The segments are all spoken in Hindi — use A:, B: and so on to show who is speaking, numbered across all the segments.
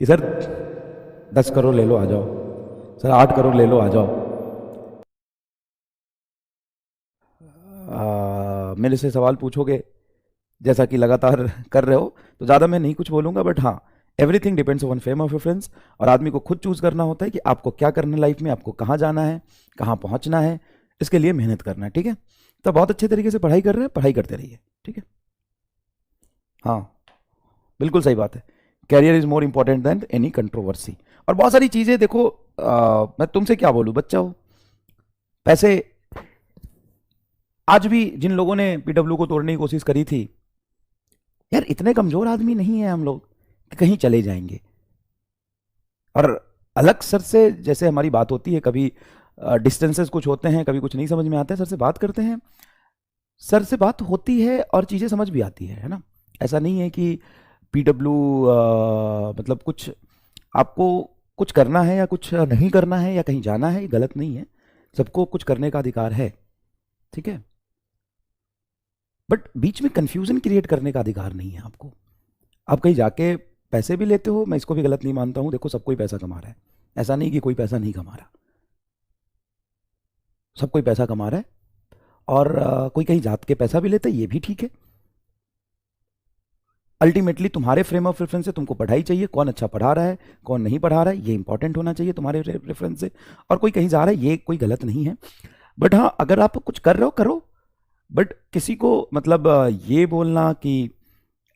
A: कि सर 10 करोड़ ले लो आ जाओ, सर 8 करोड़ ले लो आ जाओ। मेरे से सवाल पूछोगे जैसा कि लगातार कर रहे हो, तो ज़्यादा मैं नहीं कुछ बोलूँगा, बट हाँ, everything depends on fame of reference. और आदमी को खुद चूज करना होता है कि आपको क्या करना है लाइफ में, आपको कहाँ जाना है, कहाँ पहुँचना है, इसके लिए मेहनत करना है। ठीक है, तो बहुत अच्छे तरीके से पढ़ाई कर रहे हैं, पढ़ाई करते रहिए। ठीक है, हाँ, बिल्कुल सही बात है। Career is more important than any controversy. और बहुत सारी चीज़ें देखो, मैं तुमसे क्या बोलूँ, बच्चा हो, पैसे, आज भी जिन लोगों ने पीडब्ल्यू को तोड़ने की कोशिश करी थी, यार इतने कमजोर आदमी नहीं है हम लोग कि कहीं चले जाएंगे। और अलग सर से जैसे हमारी बात होती है, कभी डिस्टेंसेस कुछ होते हैं, कभी कुछ नहीं समझ में आता है, सर से बात करते हैं, सर से बात होती है और चीज़ें समझ भी आती है ना। ऐसा नहीं है कि पीडब्ल्यू मतलब कुछ आपको कुछ करना है या कुछ नहीं करना है या कहीं जाना है, ये गलत नहीं है। सबको कुछ करने का अधिकार है, ठीक है, बट बीच में कंफ्यूजन क्रिएट करने का अधिकार नहीं है आपको। आप कहीं जाके पैसे भी लेते हो, मैं इसको भी गलत नहीं मानता हूँ, देखो सब कोई पैसा कमा रहा है, ऐसा नहीं कि कोई पैसा नहीं कमा रहा, सब कोई पैसा कमा रहा है। और कोई कहीं जात के पैसा भी लेता है, ये भी ठीक है। अल्टीमेटली तुम्हारे फ्रेम ऑफ रेफरेंस से तुमको पढ़ाई चाहिए, कौन अच्छा पढ़ा रहा है, कौन नहीं पढ़ा रहा है, ये इंपॉर्टेंट होना चाहिए तुम्हारे रेफरेंस से। और कोई कहीं जा रहा है, ये कोई गलत नहीं है। बट हाँ, अगर आप कुछ कर रहे हो करो, बट किसी को मतलब ये बोलना कि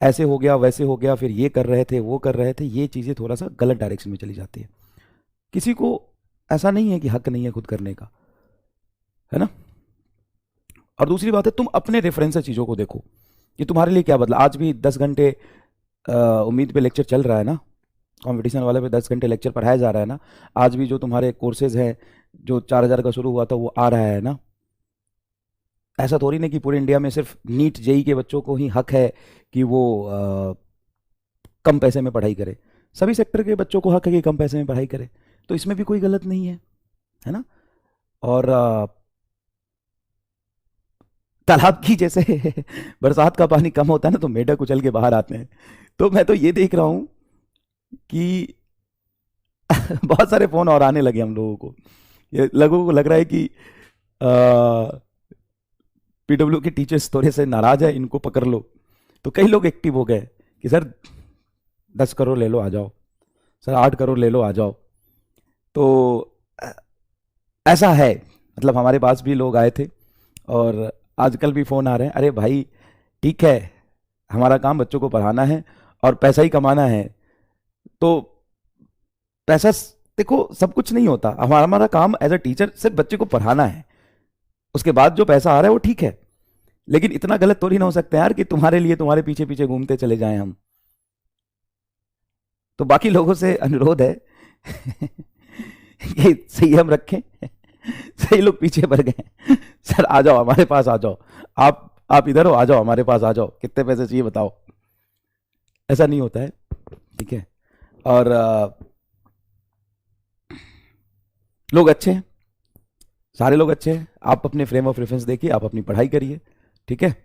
A: ऐसे हो गया वैसे हो गया, फिर ये कर रहे थे वो कर रहे थे, ये चीज़ें थोड़ा सा गलत डायरेक्शन में चली जाती है। किसी को ऐसा नहीं है कि हक नहीं है खुद करने का, है ना। और दूसरी बात है, तुम अपने रेफरेंस से चीज़ों को देखो कि तुम्हारे लिए क्या बदला। आज भी 10 घंटे उम्मीद पे लेक्चर चल रहा है ना, कंपटीशन वाले पे 10 घंटे लेक्चर पढ़ाया जा रहा है ना। आज भी जो तुम्हारे कोर्सेज हैं, जो 4,000 का शुरू हुआ था, वो आ रहा है ना। ऐसा थोड़ी नहीं कि पूरे इंडिया में सिर्फ नीट जेई के बच्चों को ही हक है कि वो कम पैसे में पढ़ाई करे। सभी सेक्टर के बच्चों को हक है कि कम पैसे में पढ़ाई करे, तो इसमें भी कोई गलत नहीं है ना। और तालाब की जैसे बरसात का पानी कम होता है ना, तो मेढक उछल के बाहर आते हैं। तो मैं तो ये देख रहा हूँ कि बहुत सारे फोन और आने लगे हम लोगों को, ये लोगों को लग रहा है कि पीडब्ल्यू के टीचर्स थोड़े से नाराज है, इनको पकड़ लो। तो कई लोग एक्टिव हो गए कि सर 10 करोड़ ले लो आ जाओ, सर 8 करोड़ ले लो आ जाओ। तो ऐसा है, मतलब हमारे पास भी लोग आए थे, और आजकल भी फ़ोन आ रहे हैं, अरे भाई ठीक है, हमारा काम बच्चों को पढ़ाना है और पैसा ही कमाना है। तो पैसा देखो सब कुछ नहीं होता, हमारा हमारा काम एज अ टीचर सिर्फ बच्चे को पढ़ाना है। उसके बाद जो पैसा आ रहा है वो ठीक है, लेकिन इतना गलत तो नहीं ना हो सकता यार कि तुम्हारे लिए तुम्हारे पीछे पीछे घूमते चले जाएं हम। तो बाकी लोगों से अनुरोध है कि संयम रखें। सही लोग पीछे पड़ गए, सर आ जाओ हमारे पास आ जाओ, आप इधर हो, आ जाओ हमारे पास आ जाओ, कितने पैसे चाहिए बताओ। ऐसा नहीं होता है, ठीक है। और लोग अच्छे हैं, सारे लोग अच्छे हैं। आप अपने फ्रेम ऑफ रेफरेंस देखिए, आप अपनी पढ़ाई करिए, ठीक है।